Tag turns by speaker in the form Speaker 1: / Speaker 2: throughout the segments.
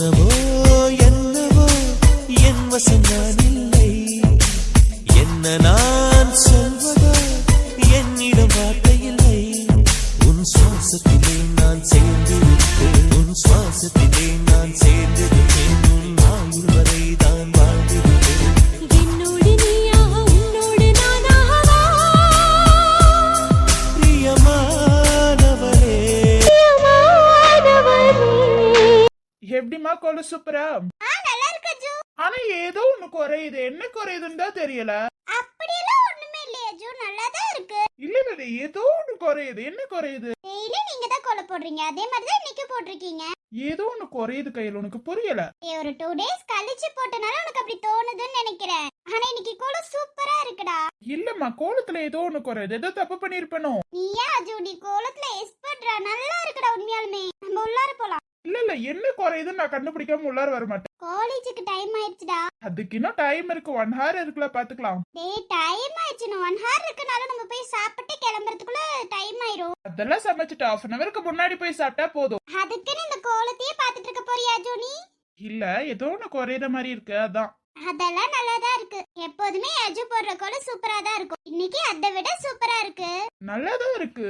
Speaker 1: என்னவோ என்னவோ என் வசம் நான் இல்லை, என்ன நான் சொல்வதோ என்னிடம் வார்த்தை இல்லை. உன் சுவாசத்திலே நான் சேர்ந்திருப்பேன், உன் சுவாசத்திலே நான் சேர்ந்திருப்பேன், உன் ஆயுள் வரை தான் வாழ்ந்திருப்பேன்.
Speaker 2: என்னோடு நீயாக உன்னோடு நானாகவா
Speaker 1: பிரியமானவரே.
Speaker 3: எப்படிமா கொலு சூப்பரா?
Speaker 2: நல்லா இருக்கு அஜு.
Speaker 3: ஆனா ஏதோ ஒண்ணு குறையுது, என்ன குறையுதுன்னு தான் தெரியல.
Speaker 2: அப்படியெல்லாம் ஒண்ணுமே இல்லையே அஜு, நல்லா தான் இருக்கு.
Speaker 3: இல்ல இல்ல ஏதோ ஒண்ணு குறையுது, என்ன குறையுது?
Speaker 2: டெய்லி நீங்க தான் கோல போடுறீங்க, அதே மாதிரி தான் இன்னைக்கு போட்டிருக்கீங்க.
Speaker 3: ஏதோ ஒண்ணு குறையுது கையில, உனக்கு புரியல.
Speaker 2: ஒரு 2 days கழிச்சு போட்டனால உனக்கு அப்படி தோணுதுன்னு நினைக்கிறேன். ஆனா இன்னைக்கு கோல சூப்பரா இருக்குடா.
Speaker 3: இல்லம்மா, கோலத்துல ஏதோ ஒண்ணு குறையுது, ஏதோ தப்பு பண்ணிருப்பனோ.
Speaker 2: நீ ஏன் அஜு, நீ கோலத்துல எக்ஸ்பர்ட்ரா, நல்லா இருக்குடா உண்மையாலுமே. நம்ம உள்ளார போலாம்.
Speaker 3: இல்ல இல்ல என்ன குறையுதுன்னு நான் கண்டுபிடிக்காம உள்ளார வர மாட்டேன்.
Speaker 2: காலேஜுக்கு டைம் ஆயிடுச்சுடா.
Speaker 3: அதுக்கு இன்னும் டைம் இருக்கு, 1 hour இருக்குல்ல, பாத்துக்கலாம்.
Speaker 2: டேய் டைம் ஆயிடுச்சு, 1 hour இருக்கனால நம்ம போய் சாப்பிட்டு கிளம்புறதுக்குள்ள டைம் ஆயிரும்.
Speaker 3: அதெல்லாம் சமைச்சிட்டு 1/2 an hourக்கு முன்னாடி போய் சாப்பிட்டா போதும்.
Speaker 2: அதுக்குன்னு இந்த கோலத்தையே பாத்துட்டு இருக்க போறியா அஜு நீ?
Speaker 3: இல்ல ஏதோ ஒண்ணு குறையிற மாதிரி இருக்கு, அதான்.
Speaker 2: அதெல்லாம் நல்லாதான் இருக்கு. எப்போதுமே அஜு போடுற கோலம் சூப்பரா தான் இருக்கும். இன்னைக்கு அதை விட சூப்பரா இருக்கு.
Speaker 3: நல்லாதான் இருக்கு,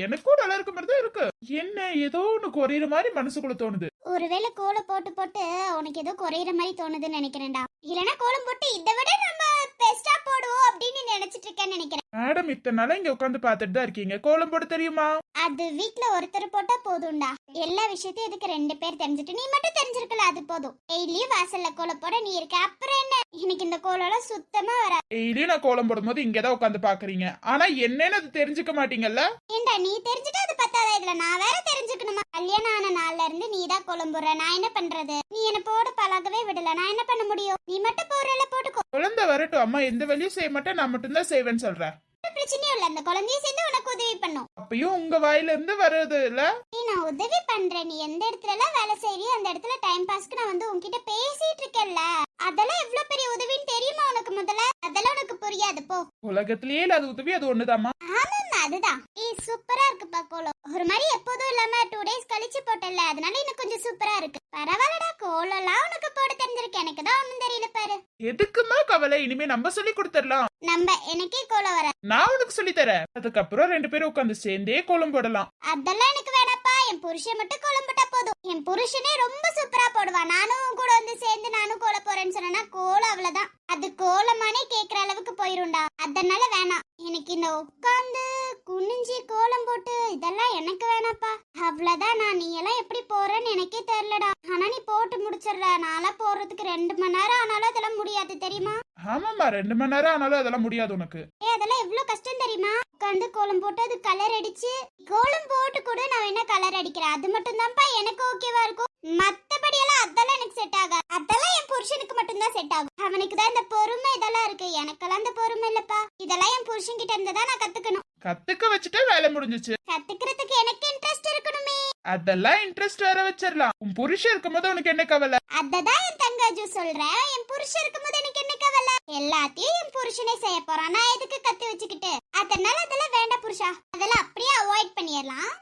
Speaker 3: எனக்கும் நல்லா இருக்க மாதிரி தான் இருக்கு. என்ன ஏதோ ஒண்ணு குறையிற மாதிரி மனசுக்குள்ள தோணுது.
Speaker 2: ஒருவேளை கோலம் போட்டு போட்டு உனக்கு ஏதோ குறையிற மாதிரி தோணுதுன்னு நினைக்கிறேன்டா. இல்லனா கோலம் போட்டு இதை விட நம்ம பெஸ்டா போடுவோம் அப்படின்னு நினைச்சிட்டு இருக்கேன்னு நினைக்கிறேன்.
Speaker 3: மேடம் இத்தனை நாளா இங்க உட்காந்து பாத்துட்டு தான் இருக்கீங்க, கோலம் போட தெரியுமா?
Speaker 2: அது வீட்ல ஒருத்தர் போட்டா போதும்டா. எல்லா விஷயத்தையும் எதுக்கு 2 பேர் தெரிஞ்சுட்டு நீ மட்டும் தெரிஞ்சிருக்கல, அது போதும். டெய்லியும் வாசல்ல கோலம் போட நீ இருக்க, அப்புறம் என்ன? எனக்கு இந்த கோலம் எல்லாம் சுத்தமா வர.
Speaker 3: டெய்லியும் நான் கோலம் போடும்போது இங்கதான் உட்காந்து பாக்குறீங்க, ஆனா என்னன்னு அது தெரிஞ்சுக்க மாட்டீங்கல்ல.
Speaker 2: ஏண்டா நீ தெரிஞ்சுட்டா அது பத்தாதா? இதுல நான் வேற தெரிஞ்சுக்கணுமா? கல்யாணம் ஆன நாள்ல இருந்து நீ தான் கோலம் போடுற, நான் என்ன பண்றது? நீ என்ன போட பழகவே விடல, நான் என்ன பண்ண முடியும்? நீ மட்டும் போறல போட்டுக்கோ.
Speaker 3: குழந்தை வரட்டும், அம்மா எந்த வேலையும் செய்ய மாட்டேன், நான் மட்டும் தான் செய்வேன்னு சொல்றேன்.
Speaker 2: பிரச்சனையும் இல்ல, அந்த குழந்தைய சேர்ந்து உனக்கு உதவி பண்ணும்.
Speaker 3: அப்பயும் உங்க வாயில இருந்து வர்றது இல்ல.
Speaker 2: நான் உதவி பண்றேன், நீ எந்த இடத்துல எல்லாம் வேலை செய்றியோ அந்த இடத்துல டைம் பாஸ்க்கு நான் வந்து உன்கிட்ட பேசிட்டு இருக்கேன்ல, அதெல்லாம் எவ்வளவு பெரிய உதவின்னு தெரியுமா உனக்கு? முதல்ல அதெல்லாம் உனக்கு புரியாது போ.
Speaker 3: உலகத்திலேயே இல்லாத உதவி அது ஒண்ணுதாம்மா.
Speaker 2: ஆமா அதுதான். சூப்பரா இருக்குப்பா கோலம். ஒரு மாதிரி எப்போதும் இல்லாம 2 days கழிச்சு போட்டல, அதனால இன்னும் கொஞ்சம் சூப்பரா இருக்கு. பரவாயில்லடா, கோலம்லாம் உனக்கு போட தெரிஞ்சிருக்கு, எனக்கு தான் ஒண்ணும் தெரியல பாரு.
Speaker 3: எதுக்குமா கவலை, இனிமே நம்ம சொல்லி கொடுத்துடலாம்.
Speaker 2: நம்ம எனக்கே கோலம் வர,
Speaker 3: நான் உனக்கு சொல்லி தரேன். அதுக்கப்புறம் 2 பேரும் உட்காந்து சேர்ந்தே கோலம் போடலாம்.
Speaker 2: அதெல்லாம் எனக்கு வேணாப்பா. என் புருஷன் மட்டும் கோலம் போட்டா போதும். என் புருஷனே ரொம்ப சூப்பரா போடுவான். நானும் உன் கூட வந்து சேர்ந்து நானும் கோலம் போறேன்னு சொன்னா கோலம் அவ்வளவுதான். அது கோலமானே கேக்குற அளவுக்கு போயிரும்டா. அதனால வேணாம். எனக்கு இந்த உட்காந்து குனிஞ்சி கோலம் போட்டு இதெல்லாம் எனக்கு வேணாப்பா. அவ்வளவுதான். நீ எல்லாம் எப்படி போறேன்னு எனக்கே தெரியலடா. ஆனா நீ போட்டு முடிச்சிடுற. நாளா போறதுக்கு 2 மணி நேரம் ஆனாலும் அதெல்லாம் முடியாது தெரியுமா?
Speaker 3: ஆமாமா, 2 மணி நேரம் ஆனாலும் அதெல்லாம் முடியாது உனக்கு.
Speaker 2: அதெல்லாம் எவ்வளவு கஷ்டம் தெரியுமா? உட்காந்து கோலம் போட்டு அது கலர் அடிச்சு, கோலம் போட்டு கூட நான் என்ன கலர் அடிக்கிறேன், அது மட்டும் தான்ப்பா எனக்கு ஓகேவா இருக்கும். மத்தபடி எல்லாம் அதெல்லாம் எனக்கு செட் ஆகாது. அதெல்லாம் என் புருஷனுக்கு மட்டும் தான் செட் ஆகும். அவனுக்கு தான் இந்த பொறுமை இதெல்லாம் இருக்கு, எனக்கெல்லாம் இந்த பொறுமை இல்லப்பா. இதெல்லாம் என் புருஷன் கிட்ட இருந்து தான் நான் கத்துக்கணும்.
Speaker 3: கத்துக்க வச்சுட்டா வேலை முடிஞ்சிச்சு.
Speaker 2: கத்துக்கிறதுக்கு எனக்கு இன்ட்ரெஸ்ட் இருக்கணுமே.
Speaker 3: அதெல்லாம் இன்ட்ரெஸ்ட் வர வச்சிடலாம். உன் புருஷன் இருக்கும்போது உனக்கு என்ன கவலை?
Speaker 2: அததான் என் தங்காஜு சொல்றேன். என் புருஷன் இருக்கும்போது எனக்கு என்ன கவலை? எல்லாத்தையும் என் புருஷனே செய்ய போறான், நான் எதுக்கு கத்து வச்சுக்கிட்டு? அதனால அதெல்லாம் வேண்டாம் புருஷா, அதெல்லாம் அப்படியே அவாய்ட் பண்ணிடலாம்.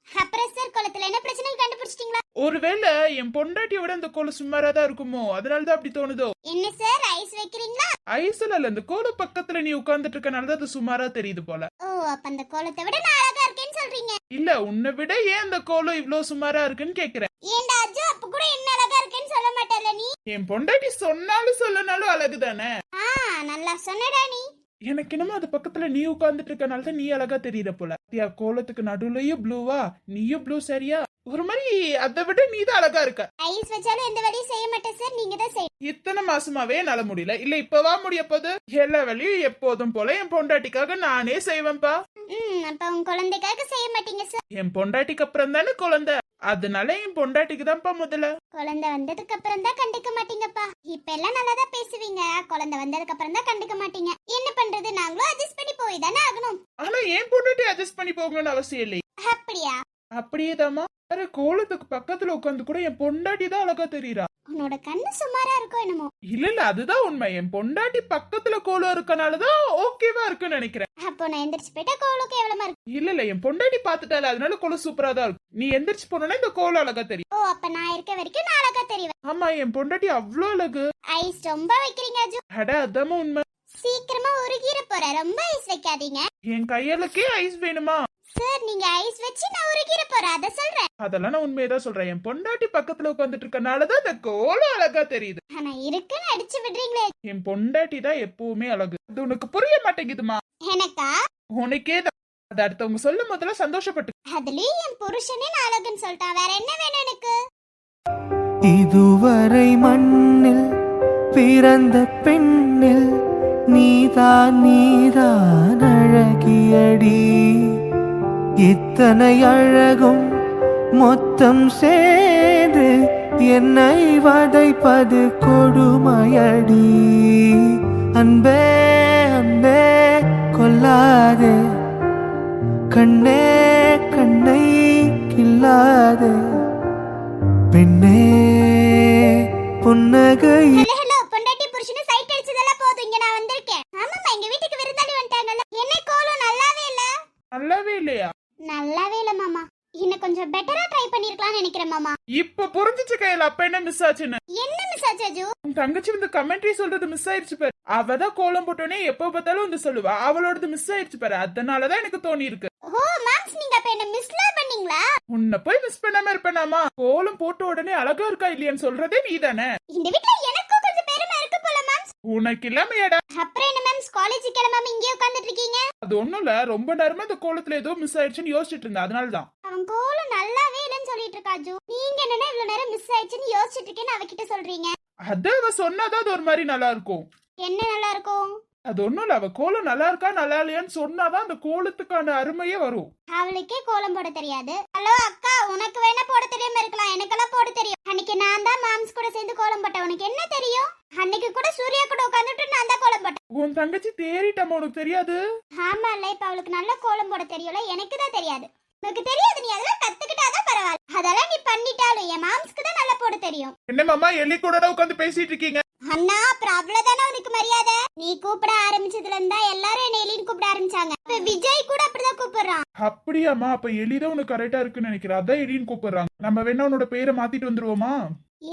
Speaker 2: அப்புறம் சார் குளத்துல என்ன பிரச்சனை கண்டுபிடிச்சிட்டீங்களா?
Speaker 3: ஒருவேளை என் பொண்டாட்டியை விட இந்த கோலம் சுமாரா தான் இருக்குமோ, அதனாலதான் அப்படி தோணுதோ.
Speaker 2: என்ன சார் ஐஸ் வைக்கிறீங்களா?
Speaker 3: ஐஸ்ல இல்ல, இந்த கோல பக்கத்துல நீ உட்கார்ந்துட்டு இருக்கனாலதான் அது சுமாரா தெரியுது போல.
Speaker 2: ஓ, அப்ப அந்த கோலத்தை விட நான் அழகா இருக்கேன்னு சொல்றீங்க?
Speaker 3: இல்ல, உன்னை விட ஏன் இந்த கோலம் இவ்ளோ சுமாரா இருக்குன்னு கேக்குறேன்.
Speaker 2: ஏண்டா அஜு, அப்ப கூட என்ன அழகா இருக்கேன்னு சொல்ல மாட்டேல நீ?
Speaker 3: என் பொண்டாட்டி சொன்னாலும் சொல்லனாலும் அழகுதானே.
Speaker 2: நல்லா சொன்னடா நீ.
Speaker 3: எனக்கு என்னமோ அது பக்கத்துல நீ உட்கார்ந்துட்டு இருக்கனாலதான் நீ அழகா தெரியற போல. கோலத்துக்கு நடுவுலயும் ப்ளூவா, நீயும் ப்ளூ சரியா? ஒரு மாதிரி அதை விட நீ தான் அழகா இருக்க.
Speaker 2: ஐஸ் வச்சாலும் எந்த வேலையும் செய்ய மாட்டேன் சார், நீங்க தான் செய்யணும்.
Speaker 3: இத்தனை மாசமாவே என்னால முடியல, இல்ல இப்பவா முடிய போது? எல்லா வேலையும் எப்போதும் போல என் பொண்டாட்டிக்காக நானே செய்வேன்பா.
Speaker 2: அப்ப உங்க குழந்தைக்காக செய்ய மாட்டீங்க சார்?
Speaker 3: என் பொண்டாட்டிக்கு அப்புறம் தானே குழந்தை, அதனால என் பொண்டாட்டிக்கு தான்ப்பா முதல்ல.
Speaker 2: குழந்தை வந்ததுக்கு அப்புறம் தான் கண்டுக்க மாட்டீங்கப்பா. இப்ப எல்லாம் நல்லாதான் பேசுவீங்க, குழந்தை வந்ததுக்கு அப்புறம் தான் கண்டுக்க மாட்டீங்க. என்ன பண்றது, நாங்களும் அட்ஜஸ்ட் பண்ணி போய் தானே ஆகணும்.
Speaker 3: ஆனா என் பொண்டாட்டி அட்ஜஸ்ட் பண்ணி போகணும்னு அவசியம் இல்லை.
Speaker 2: அப்படியா?
Speaker 3: அப்படியேதாமா. கோலத்துக்கு பக்கத்துல உட்காந்து கூட என் பொண்டாட்டி தான் அழகா தெரியறா.
Speaker 2: உன்னோட கண்ணு சுமாரா இருக்கும் என்னமோ.
Speaker 3: இல்ல அதுதான் உண்மை. என் பொண்டாட்டி பக்கத்துல கோலம் இருக்கனாலதான் ஓகேவா இருக்குன்னு நினைக்கிறேன்.
Speaker 2: அப்போ நான் எந்திரிச்சு போயிட்டா கோலம் கேவலமா இருக்கு.
Speaker 3: இல்ல என் பொண்டாட்டி பாத்துட்டால அதனால கோலம் சூப்பரா தான் இருக்கும். நீ எந்திரிச்சு போனோன்னா இந்த கோலம் அழகா தெரியும்.
Speaker 2: ஓ அப்ப நான் இருக்க வரைக்கும் நான் அழகா தெரிவேன்.
Speaker 3: ஆமா என் பொண்டாட்டி அவ்வளோ அழகு.
Speaker 2: ஐஸ் ரொம்ப வைக்கிறீங்க அஜு.
Speaker 3: அட அதாம உண்மை.
Speaker 2: சீக்கிரமா உருகிற போற, ரொம்ப ஐஸ் வைக்காதீங்க.
Speaker 3: என் கையாளுக்கே ஐஸ் வேணுமா?
Speaker 2: சார் நீங்க ஐஸ் வச்சு நான் உருகிற போறேன் அத சொல்றேன்.
Speaker 3: அதெல்லாம் நான் உண்மையதான் சொல்றேன். என் பொண்டாட்டி பக்கத்துல உட்காந்துட்டு இருக்கனாலதான் இந்த கோலம் அழகா தெரியுது.
Speaker 2: ஆனா இருக்குன்னு அடிச்சு விடுறீங்களே.
Speaker 3: என் பொண்டாட்டி தான் எப்பவுமே அழகு. அது உனக்கு புரிய மாட்டேங்குதுமா.
Speaker 2: எனக்கா?
Speaker 3: உனக்கே தான். அது அடுத்தவங்க சொல்லும் போதுல சந்தோஷப்பட்டு.
Speaker 2: அதுலயும் என் புருஷனே நான் அழகுன்னு சொல்லிட்டான், வேற என்ன வேணும் எனக்கு?
Speaker 1: இதுவரை மண்ணில் பிறந்த பெண்ணில் நீதான் அழகியடி. இத்தனை அழகும் மொத்தம் சேர்ந்து என்னை வதைப்பது கொடுமையடி. அன்பே அன்பே கொல்லாதே, கண்ணே கண்ணை கில்லாதே, பெண்ணே புன்னகை.
Speaker 2: ஹலோ பொண்டாட்டி புருஷனை சைட் அடிச்சதெல்லாம் போதும், இங்க நான் வந்திருக்கேன். ஆமாமா எங்க வீட்டுக்கு விருந்தாளி வந்துட்டாங்கல்ல. என்ன கோலம் நல்லாவே இல்ல.
Speaker 3: நல்லாவே இல்லையா?
Speaker 2: நல்லாவே இல்ல மாமா. இன்னும் கொஞ்சம் பெட்டரா ட்ரை பண்ணிருக்கலாம்னு நினைக்கிறேன் மாமா.
Speaker 3: இப்ப புரிஞ்சிச்சு கையில அப்ப என்ன மிஸ் ஆச்சுன்னு.
Speaker 2: என்ன மிஸ் ஆச்சு அஜு?
Speaker 3: உன் தங்கச்சி வந்து கமெண்ட்ரி சொல்றது மிஸ் ஆயிருச்சு பாரு. அவதான் கோலம் போட்டோனே எப்ப பார்த்தாலும் வந்து சொல்லுவா அவளோடது மிஸ் ஆயிருச்சு பாரு. அதனாலதான் எனக்கு தோணி இருக்கு.
Speaker 2: ஓ மாம்ஸ் நீங்க அப்ப என்ன மிஸ்லா பண்ணீங்களா?
Speaker 3: உன்னை போய் மிஸ் பண்ணாம இருப்பேனாமா? கோலம் போட்ட உடனே அழகா இருக்கா இல்லையான்னு சொல்றதே நீதானே.
Speaker 2: இந்த வீட்ல எனக்கும் கொஞ்சம் பெருமை இருக்கு போல மாம்ஸ்.
Speaker 3: உனக்கு இல்லாமையாடா?
Speaker 2: அப்புறம் என்ன மேம்ஸ் காலேஜ் கிளம்பாம இங்கே உட்கார்ந்துட்டு இருக்கீங்க?
Speaker 3: அது ஒண்ணும் இல்ல, ரொம்ப நேரமா இந்த கோலத்துல ஏதோ மிஸ் ஆயிடுச்சுன்னு யோசிச்சுட்டு இருந்தேன், அதனாலதான்.
Speaker 2: அவன் கோலம் நல்லாவே இல்லைன்னு சொல்லிட்டு இருக்கா அஜு. நீங்க என்னன்னா இவ்வளவு நேரம் மிஸ் ஆயிடுச்சுன்னு யோசிச்சுட்டு இருக்கேன்னு அவகிட்ட சொல்றீங்க.
Speaker 3: அது அவ சொன்னாதான் அது ஒரு மாதிரி நல்லா இருக்கும்.
Speaker 2: என்ன நல்லா இருக்கும்?
Speaker 3: அது ஒண்ணும் இல்ல, அவ கோலம் நல்லா இருக்கா நல்லா இல்லையான்னு சொன்னாதான் அந்த கோலத்துக்கான அருமையே வரும்.
Speaker 2: அவளுக்கே கோலம் போட தெரியாது. ஹலோ அக்கா, உனக்கு வேணா போட தெரியாம இருக்கலாம், எனக்கெல்லாம் போட தெரியும். அன்னைக்கு நான் தான் மாம்ஸ் கூட சேர்ந்து கோலம் போட்டேன், உனக்கு என்ன தெரியும்? அன்னைக்கு கூட சூர்யா கூட உட்காந்துட்டு நான் தான் கோலம் போட்டேன்.
Speaker 3: உன் தங்கச்சி தேறிட்டமா, உனக்கு தெரியாது?
Speaker 2: ஆமா இல்ல, இப்ப அவளுக்கு நல்ல கோலம் போட தெரியல, எனக்கு தான் தெரியாது. உனக்கு தெரியாது, நீ அதெல்லாம் கத்துக்கிட்டாதான் பரவாயில்ல. அதெல்லாம் நீ பண்ணிட்டாலும் என் மாம்ஸ்க்கு தான் நல்லா போட தெரியும்.
Speaker 3: என்ன மாமா எலி கூட உட்காந்து பேசிட்டு இருக்கீங்க?
Speaker 2: அண்ணா அப்புறம் அவ்வளவுதானே உனக்கு மரியாதை. நீ கூப்பிட ஆரம்பிச்சதுல இருந்தா எல்லாரும் என்ன எலின்னு கூப்பிட ஆரம்பிச்சாங்க. இப்ப விஜய் கூட அப்படிதான் கூப்பிடுறான்.
Speaker 3: அப்படியாமா? அப்ப எலிதான் உனக்கு கரெக்டா இருக்குன்னு நினைக்கிறேன், அதான் எலின்னு கூப்பிடுறாங்க. நம்ம வேணா உன்னோட பேரை மாத்திட்டு வந்துருவோமா?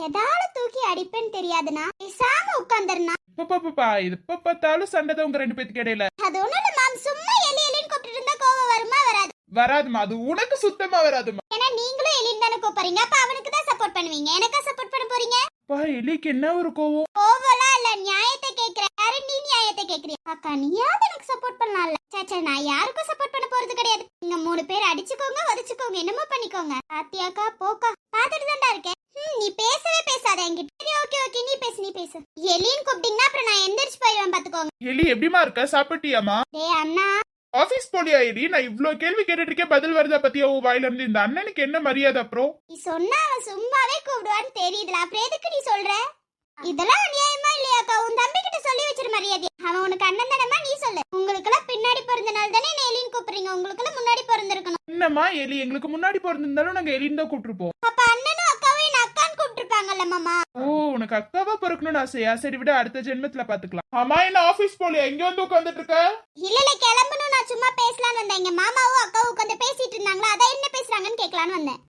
Speaker 2: எதால தூக்கி அடிப்பேன்னு தெரியாதுனா பேசாம உட்கார்ந்தறனா.
Speaker 3: பாப்பா இது எப்ப பார்த்தாலும் சண்டை தான் உங்க ரெண்டு பேத்துக்கு இடையில.
Speaker 2: அது ஒண்ணும் இல்ல மாம், சும்மா எலி எலின்னு கூப்பிட்டு இருந்தா கோவம் வருமா வராது?
Speaker 3: வராதுமா, அது உனக்கு சுத்தமா வராதுமா.
Speaker 2: ஏன்னா நீங்களும் எலின்னு தானே கூப்பிடுறீங்க, அப்ப அவனுக்கு தான் சப்போர்ட் பண்ணுவீங்க, எனக்கா சப்போர்ட் பண்ண போறீங்க?
Speaker 3: பா எலிக்கு என்ன ஒரு கோவம்?
Speaker 2: கோவம்லாம் இல்ல, நியாயத்தை கேக்குறேன். யாரு நீ நியாயத்தை கேக்குறியா? அக்கா நீயாவது எனக்கு சப்போர்ட் பண்ணலாம்ல. சே நான் யாருக்கும் சப்போர்ட் பண்ண போறது கிடையாது. நீங்க 3 பேர் அடிச்சுக்கோங்க வதச்சுக்கோங்க, என்னமோ பண்ணிக்கோங்க. பாத்தியாக்கா போக்கா பாத்துட்டு தான்டா இருக்கேன். நீ பேசவே பேசாத என்கிட்ட. ஓகே நீ பேசு. எலின்னு கூப்பிட்டீங்கன்னா அப்புறம் நான் எந்திரிச்சு போயிடுவேன் பாத்துக்கோங்க.
Speaker 3: எலி எப்படிமா இருக்க? சாப்பிட்டியாமா?
Speaker 2: டேய் அண்ணா,
Speaker 3: ஆபீஸ் போலியா எலி? நான் இவ்ளோ கேள்வி கேட்டுட்டு இருக்கேன், பதில் வருதா பத்தியா உன் வாயில இருந்து? இந்த அண்ணனுக்கு என்ன மரியாதை அப்புறம்?
Speaker 2: நீ சொன்னா அவன் சும்மாவே கூப்பிடுவான்னு தெரியுதுல, அப்புறம் எதுக்கு நீ சொல்ற? இதெல்லாம் அநியாயமா இல்லையாக்கா? உன் தம்பி கிட்ட சொல்லி வச்சிரு மரியாதை. அவன் உனக்கு அண்ணன் தானமா, நீ சொல்லு. உங்களுக்கு எல்லாம் பின்னாடி பிறந்தனால தானே என்ன எலின்னு கூப்பிடுறீங்க, உங்களுக்கு எல்லாம் முன்னாடி பிறந்திருக்கணும்.
Speaker 3: என்னம்மா எலி எங்களுக்கு முன்னாடி பிறந்திருந்தாலும் நாங்க எலின்னு தான் கூப்பிட்டுருப்போம்.
Speaker 2: அப்ப அண்ணனும் அக்காவும் என்ன அக்கான்னு கூப்பிட்டுருப்பாங்கல்ல மாமா.
Speaker 3: ஓ உனக்கு அக்காவா பிறக்கணும்னு ஆசையா? சரி விட, அடுத்த ஜென்மத்துல பாத்துக்கலாம். ஆமா என்ன ஆபீஸ் போலியா? எங்க வந்து உட்காந்துட்டு இருக்க?
Speaker 2: இல்ல கிளம்பணும், நான் சும்மா பேசலான்னு வந்தேன். எங்க மாமாவும் அக்காவும் உட்காந்து பேசிட்டு இருந்தாங்களா, அதான் என்ன பேசுறாங்கன்னு கேட்கலான்னு வந்தேன்.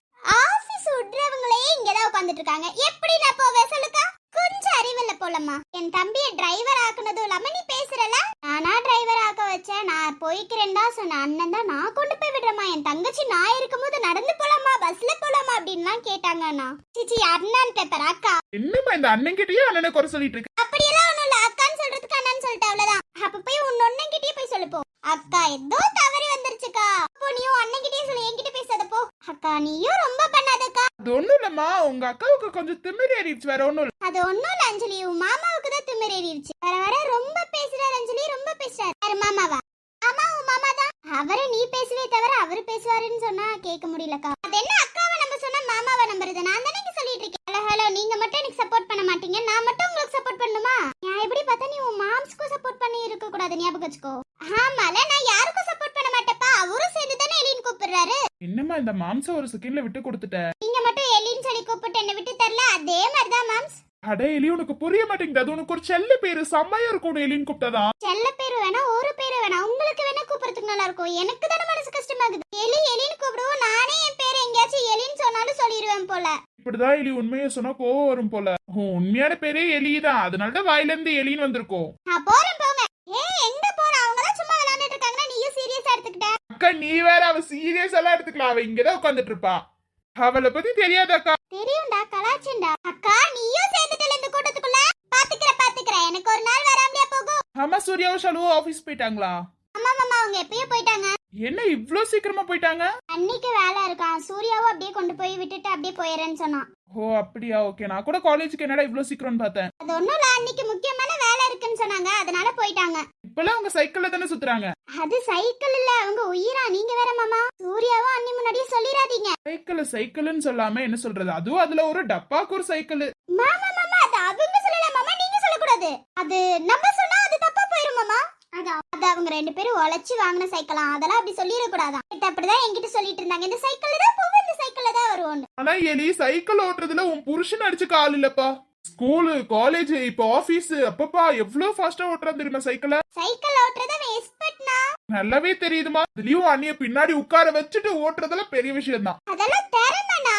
Speaker 2: ஆபீஸ் விடுறவங்களே இங்கதான் உட்காந்துட்டு இருக்காங்க, எப்படி நான் போவேன் சொல்லுக்கா? கொஞ்சம் அறிவில்ல போலமா. என் தம்பிய டிரைவர் ஆக்குனதும் இல்லாம நீ பேசுறல. நானா டிரைவர் ஆக்க வச்சேன், நான் போய்க்கிறேன்டா சொன்ன அண்ணன் தான் நான் கொண்டு போய் விடுறமா. என் தங்கச்சி நான் இருக்கும்போது நடந்து போலாமா பஸ்ல போலாமா அப்படின்லாம் கேட்டாங்க. நான் சிச்சி அண்ணன் பேப்பர் அக்கா.
Speaker 3: என்னம்மா இந்த அண்ணன் கிட்டயே அண்ணனை குறை சொல்லிட்டு இருக்கு?
Speaker 2: அப்படியெல்லாம் ஒண்ணும் இல்ல, அக்கான்னு சொல்றதுக்கு அண்ணன் சொல்லிட்டு அவ்வளவுதான். அப்ப போய் உன் அண்ணன் கிட்டயே போய் சொல்லுப்போ. அக்கா ஏதோ தவறி வந்துருச்சுக்கா, அப்போ நீயும் அண்ணன் கிட்டயே சொல்லு, என்கிட்ட பேசாத போ. அக்கா நீயும் ரொம்ப பண்ணாதக்கா.
Speaker 3: அது ஒண்ணும் இல்லம்மா, உங்க அக்காவுக்கு கொஞ்சம் திமிர் ஏறிடுச்சு, வேற ஒண்ணும் இல்ல.
Speaker 2: அது ஒண்ணும் இல்ல அஞ்சலி, உன் மாமாவுக்கு தான் திமிர் ஏறிடுச்சு. வர ரொம்ப பேசுறாரு அஞ்சலி, ரொம்ப பேசுறாரு. யாரு மாமாவா? ஆமா உன் மாமா தான். அவரை நீ பேசுவே தவிர அவரு பேசுவாருன்னு சொன்னா கேட்க முடியலக்கா. அது என்ன அக்காவை நம்ம சொன்னா மாமாவை நம்புறது? நான் தானே சொல்லிட்டு இருக்கேன். ஹலோ நீங்க மட்டும் எனக்கு சப்போர்ட் பண்ண மாட்டீங்க, நான் மட்டும் உங்களுக்கு சப்போர்ட் பண்ணுமா? நான் எப்படி பார்த்தா நீ உன் மாம்ஸ்க்கு சப்போர்ட் பண்ணி இருக்க கூடாது, ஞாபகம் வச்சுக்கோ. ஆமால நான் யாருக்கும் சப்போர்ட் பண்ண மாட்டேப்பா, அவரும் சேர்ந்து தானே எலின்னு கூப்பிடுறாரு.
Speaker 3: என்னம்மா இந்த மாம்சம் ஒரு செகண்ட்ல விட்டு கொடுத்துட்ட?
Speaker 2: நீங்க மட்டும் எலின்னு சொல்லி கூப்பிட்டு என்ன விட்டு தரல, அதே மாதிரிதான் மாம்ஸ்.
Speaker 3: அட எலி உனக்கு புரிய மாட்டேங்குது. அது உனக்கு ஒரு செல்ல பேரு செம்மையா இருக்கும் எலின்னு கூப்பிட்டதான்.
Speaker 2: செல்ல பேரு வேணா ஒரு பேரு வேணா உங்களுக்கு வேணா கூப்பிடுறதுக்கு நல்லா இருக்கும். எனக்கு தானே மனசு கஷ்டமாகுது. எலி எலின்னு கூப்பிடுவோம். நானே என் பேரு எங்கேயாச்சும் எலின்னு சொன்னாலும் சொல்லிடுவேன் போல.
Speaker 3: இப்படிதான் எலி உண்மையை சொன்னா கோவம் வரும் போல. உண்மையான பேரே எலிதான், அதனாலதான் வாயில இருந்து எலின்னு வந்திருக்கும்.
Speaker 2: நான் போறேன் போங்க. எங்க போற? அவங்க தான் சும்மா விளையாண்டுட்டு இருக்காங்கன்னா நீயும் சீரியஸா எடுத்துக்கிட்ட.
Speaker 3: அக்கா நீ வேற, அவ சீரியஸ் எல்லாம் எடுத்துக்கலாம். அவ இங்கதான் உட்காந்துட்டு இருப்பா. அவளை பத்தி தெரியாதாக்கா?
Speaker 2: தெரியும்டா, கலாச்சண்டா. அக்கா நீயும் சேர்ந்துட்டல இந்த கூட்டத்துக்குள்ள. பாத்துக்கிறேன். எனக்கு ஒரு நாள் வராமலையா போகும்.
Speaker 3: ஆமா, சூர்யாவும் ஷாலுவும் ஆபீஸ் போயிட்டாங்களா?
Speaker 2: ஆமா மாமா, அவங்க எப்பயோ போயிட்டாங்க.
Speaker 3: என்ன இவ்ளோ சீக்கிரமா போயிட்டாங்க?
Speaker 2: அன்னைக்கு வேலை இருக்கான். சூர்யாவும் அப்படியே கொண்டு போய் விட்டுட்டு அப்படியே போயிடுறேன்னு சொன்னான்.
Speaker 3: ஓ அப்படியா, ஓகே. நான் கூட காலேஜுக்கு என்னடா இவ்ளோ சீக்கிரம்னு பார்த்தேன்.
Speaker 2: அது ஒண்ணும் இல்ல, அன்னைக்கு முக்கியமான வேலை இருக்குன்னு சொன்னாங்க, அதனால போயிட்டாங்க.
Speaker 3: இப்பெல்லாம் அவங்க சைக்கிள்ல தானே சுத்துறாங்க.
Speaker 2: அது சைக்கிள் இல்ல, அவங்க உயிரா. நீங்க வேற மாமா. சூர்யாவும் அண்ணி முன்னாடியே சொல்லிராதீங்க.
Speaker 3: சைக்கிள்னு சொல்லாம என்ன சொல்றது? அதுவும் அதுல ஒரு டப்பாக்கு ஒரு சைக்கிள்.
Speaker 2: மாமா அது அவங்க சொல்லல மாமா, நீங்க சொல்லக்கூடாது. அது நம்ம சொன்னா அது தப்பா போயிரும் மாமா. அது அவங்க ரெண்டு பேரும் உழைச்சு வாங்கின சைக்கிளா, அதெல்லாம் அப்படி சொல்லிடக்கூடாதான். அப்படிதான் என்கிட்ட சொல்லிட்டு இருந்தாங்க. இந்த சைக்கிள்ல தான் போவோம், இந்த சைக்கிள்ல தான் வருவோம்.
Speaker 3: ஆனா எலி சைக்கிள் ஓட்டுறதுல உன் புருஷன் அடிச்சுக்க ஆள் இல்லப்பா. ஸ்கூலு, காலேஜ், இப்ப ஆபீஸ், அப்பப்பா எவ்வளவு ஃபாஸ்டா ஓட்டுறான் தெரியுமா சைக்கிள?
Speaker 2: சைக்கிள் ஓட்டுறத அவன் எக்ஸ்பர்ட்னா
Speaker 3: நல்லாவே தெரியுதுமா. இதுலயும் அண்ணிய பின்னாடி உட்கார வச்சுட்டு ஓட்டுறதெல்லாம் பெரிய விஷயம் தான்.
Speaker 2: அதெல்லாம் திறமைனா.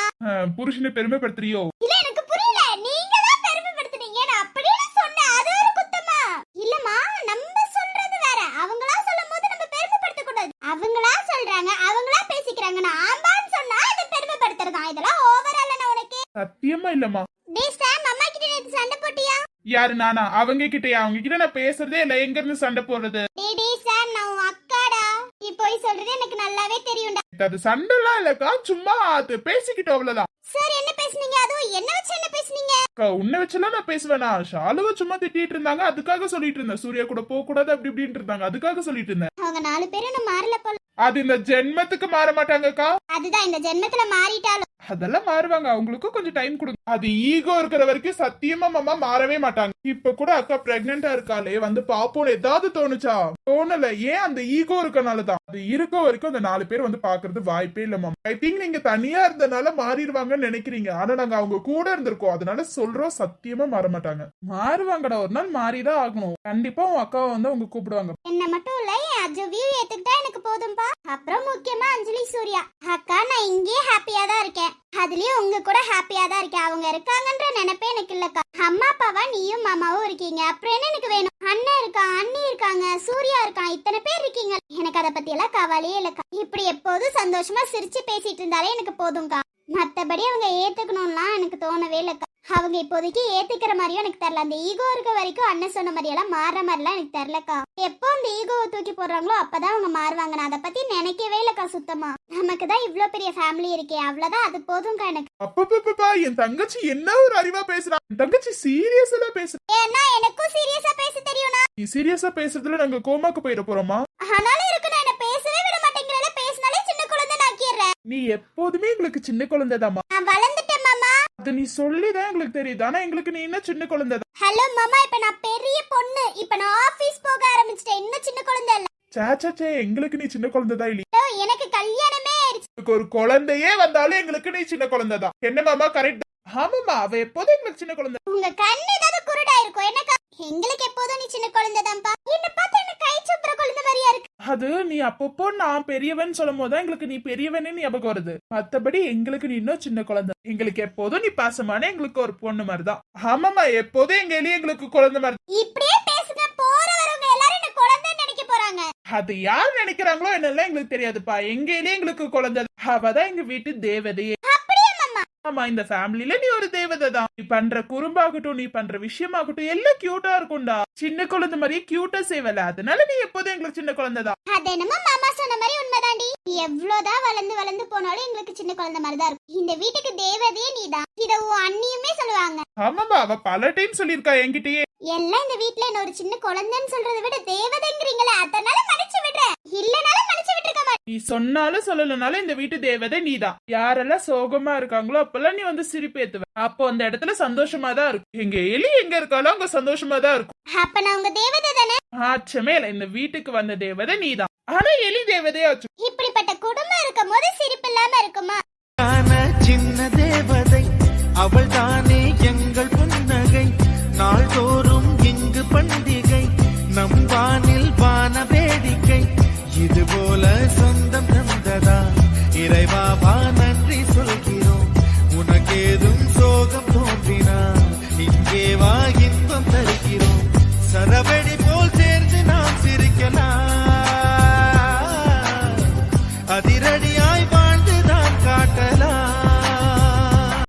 Speaker 3: புருஷனை பெருமைப்படுத்துறியோ?
Speaker 2: இல்ல எனக்கு புரியல. நீங்க தான் பெருமைப்படுத்துனீங்க. நான் அப்படியே சொன்னேன். அது ஒரு குத்தமா? இல்லம்மா, நம்ம சொல்றது வேற. அவங்களா சொல்லும்போது நம்ம பெருமைப்படுத்த கூடாது. அவங்களா சொல்றாங்க, அவங்களா பேசிக்கிறாங்க. நான் ஆம்பான்னு சொன்னா அது பெருமைப்படுத்துறதா? இதெல்லாம் ஓவரா இல்ல உனக்கு?
Speaker 3: சத்தியமா இல்லம்மா.
Speaker 2: டேய் சாம், அம்மா கிட்ட நேத்து சண்டை போட்டியா?
Speaker 3: யாரு நானா? அவங்க கிட்டயா? அவங்க கிட்ட நான் பேசுறதே இல்ல. எங்க இருந்து சண்டை போடுறது?
Speaker 2: டேய் சாம், நான் உன் அக்காடா. நீ போய் சொல்றது எனக்கு நல்லாவே தெரியும்டா.
Speaker 3: அது சண்டைலாம் இல்லக்கா, சும்மா அது பேசிக்கிட்டோம் அவ்வளவுதான்.
Speaker 2: சார் என்ன பேசுனீங்க? அதுவும் என்ன வச்சு என்ன பேசுனீங்க?
Speaker 3: உன்னை வச்செல்லாம் நான் பேசுவேனா? ஷாலுவ சும்மா திட்டிட்டு இருந்தாங்க, அதுக்காக சொல்லிட்டு இருந்தேன். சூர்யா கூட போக கூடாது அப்படி இப்படின்னு இருந்தாங்க, அதுக்காக சொல்லிட்டு இருந்தேன்.
Speaker 2: அவங்க 4 பேரும் நான் மாறல போல.
Speaker 3: அது இந்த ஜென்மத்துக்கு மாற மாட்டாங்கக்கா.
Speaker 2: அதுதான், இந்த ஜென்மத்துல மாறிட்டாலும்
Speaker 3: அதெல்லாம் மாறுவாங்க. அவங்களுக்கும் கொஞ்சம் டைம் கொடுங்க. அது ஈகோ இருக்கிற வரைக்கும் சத்தியமா மாமா மாறவே மாட்டாங்க. இப்ப கூட அக்கா பிரெக்னெண்டா இருக்காளே, வந்து பாப்போன்னு ஏதாவது தோணுச்சா? தோணல. ஏன்? அந்த ஈகோ இருக்கனாலதான். அது இருக்க வரைக்கும் அந்த 4 பேர் வந்து பாக்குறது வாய்ப்பே இல்ல மாமா. ஐ திங்க் நீங்க தனியா இருந்தனால மாறிடுவாங்கன்னு நினைக்கிறீங்க. ஆனா நாங்க அவங்க கூட இருந்திருக்கோம், அதனால சொல்றோம், சத்தியமா மாற மாட்டாங்க. மாறுவாங்கடா, ஒரு நாள் மாறிதான் ஆகணும். கண்டிப்பா உன் அக்காவை வந்து அவங்க கூப்பிடுவாங்க.
Speaker 2: என்ன மட்டும் இல்ல, என் அஜுவியும் ஏத்துக்கிட்டா எனக்கு போதும்பா. அப்புறம் முக்கியமா அஞ்சலி, சூர்யா. அக்கா நான் இங்கேயே ஹாப்பியா தான் இருக்கேன். அதுலயும் உங்க கூட ஹாப்பியா தான் இருக்கேன். அவங்க இருக்காங்கன்ற நினைப்பே எனக்கு இல்லக்கா. அம்மா அப்பாவா நீயும் மாமாவும் இருக்கீங்க, அப்புறம் என்ன எனக்கு வேணும்? அண்ணன் இருக்கான், அண்ணி இருக்காங்க, சூர்யா இருக்கான், இத்தனை பேர் இருக்கீங்க. எனக்கு அதை பத்தி எல்லாம் கவலையே இல்லக்கா. இப்படி எப்போதும் சந்தோஷமா சிரிச்சு பேசிட்டு இருந்தாலே எனக்கு போதும்க்கா. மத்தபடி அவங்க ஏத்துக்கணும்லாம் எனக்கு தோணவே இல்லக்கா. அவங்க இப்போதைக்கு ஏத்துக்கிற மாதிரியும் எனக்கு தெரியல. அந்த ஈகோ இருக்க வரைக்கும் அண்ணன் சொன்ன மாதிரி எல்லாம் மாறுற மாதிரிலாம் எனக்கு தெரியலக்கா. எப்போ அந்த ஈகோவை தூக்கி போடுறாங்களோ அப்பதான் அவங்க மாறுவாங்க. நான் அதை பத்தி நினைக்கவே இல்லக்கா சுத்தமா. நமக்கு தான் இவ்ளோ பெரிய ஃபேமிலி இருக்கே, அவ்வளவுதான், அது போதும்க்கா எனக்கு.
Speaker 3: அப்பப்பா, என் தங்கச்சி என்ன ஒரு அறிவா பேசுறா. என் தங்கச்சி சீரியஸா பேசுறா.
Speaker 2: ஏன்னா எனக்கும் சீரியஸா பேச தெரியும்னா.
Speaker 3: நீ சீரியஸா பேசுறதுல நாங்க கோமாக்கு போயிட போறோமா?
Speaker 2: ஆனாலும் இருக்கு, நான் என்ன பேசவே விட மாட்டேங்கிறல. பேசினாலே சின்ன குழந்தை நாக்கிடுறேன்.
Speaker 3: நீ எப்போதுமே எங்களுக்கு சின்ன குழந்தைதாமா.
Speaker 2: நான் வளர்ந்துட்டேன் மாமா.
Speaker 3: அது நீ சொல்லிதான் எங்களுக்கு தெரியுது. ஆனா எங்களுக்கு நீ என்ன சின்ன குழந்தை.
Speaker 2: ஹலோ மாமா, இப்ப நான் பெரிய பொண்ணு. இப்ப நான் ஆபீஸ் போக ஆரம்பிச்சிட்டேன். இன்னும் சின்ன குழந்தை இல்ல.
Speaker 3: சாச்சே, எங்களுக்கு நீ சின்ன குழந்தைதான் இல்ல.
Speaker 2: எனக்கு கல்யாணமே ஆயிடுச்சு.
Speaker 3: ஒரு குழந்தையே வந்தாலும் எங்களுக்கு நீ சின்ன குழந்தைதான். என்ன மாமா? கரெக்ட். ஆமாமா, அவ எப்போதும் எங்களுக்கு சின்ன குழந்தை.
Speaker 2: உங்க கண்ணு ஏதாவது குருடா இருக்கும் என்னக்கா? எங்களுக்கு எப்போதும் நீ சின்ன குழந்தைதான்ப்பா. என்ன பார்த்து என்ன கை சுப்புற குழந்தை மாதிரியா இருக்கு.
Speaker 3: அது நீ அப்பப்போ நான் பெரியவன் சொல்லும் போதுதான் எங்களுக்கு நீ பெரியவனே ஞாபகம் வருது. மத்தபடி எங்களுக்கு நீ இன்னும் சின்ன குழந்தை. எங்களுக்கு எப்போதும் நீ பாசமான எங்களுக்கு ஒரு பொண்ணு மாதிரிதான். ஆமாமா, எப்போதும் எங்க எலி எங்களுக்கு குழந்தை மாதிரி.
Speaker 2: இப்படியே பேசுங்க, போற வரவங்க எல்லாரும் என்ன குழந்தைன்னு நினைக்க போறாங்க.
Speaker 3: அது யார் நினைக்கிறாங்களோ என்னெல்லாம் எங்களுக்கு தெரியாதுப்பா. எங்க எலி எங்களுக்கு குழந்தை. அவதான் எங்க வீட்டு தேவதையே.
Speaker 2: அப்படியே மாமா?
Speaker 3: ஆமா, இந்த ஃபேமிலில நீ ஒரு தேவதை தான். நீ பண்ற குறும்பாகட்டும், நீ பண்ற விஷயமாகட்டும், எல்லாம் கியூட்டா இருக்கும்டா. சின்ன குழந்தை மாதிரியே கியூட்டா செய்வல, அதனால நீ எப்போதும் எங்களுக்கு சின்ன குழந்தை தான்.
Speaker 2: அது என்னமா மாமா சொன்ன மாதிரி உண்மைதாண்டி. நீ எவ்வளவுதான் வளர்ந்து போனாலும் எங்களுக்கு சின்ன குழந்தை மாதிரிதான் இருக்கும். இந்த வீட்டுக்கு தேவதையே நீதான். இத உன் அண்ணியுமே சொல்லுவாங்க.
Speaker 3: ஆமாமா, அவ பல டைம் சொல்லிருக்கா என்கிட்டயே.
Speaker 2: எல்லாம் இந்த வீட்ல என்ன ஒரு சின்ன குழந்தைன்னு சொல்றதை விட தேவதைங்கிறீங்களே, அதனால மன்னிச்சு விடுறேன். இல்லனாலும் மன்னிச்சு விட்டுருக்க மாட்டேன்.
Speaker 3: நீ சொன்னாலும் சொல்லலனாலும் இந்த வீட்டு தேவதை நீதான். யாரெல்லாம் சோகமா இருக்காங்களோ அப்பெல்லாம் நீ வந்து சிரிப்பேத்துவ. அப்போ அந்த இடத்துல சந்தோஷமா தான் இருக்கும். எங்க எலி எங்க இருக்காலும் அங்க சந்தோஷமா தான் இருக்கும்.
Speaker 2: அப்ப நான் உங்க தேவதை தானே?
Speaker 3: ஆச்சமே இல்ல, இந்த வீட்டுக்கு வந்த தேவதை நீதான். ஆனா எலி தேவதையாச்சு.
Speaker 2: இப்படிப்பட்ட குடும்பம் இருக்கும் போது சிரிப்பு இல்லாம இருக்குமா?
Speaker 1: சின்ன தேவதை அவள் தானே எங்கள் புன்னகை. தனியாய்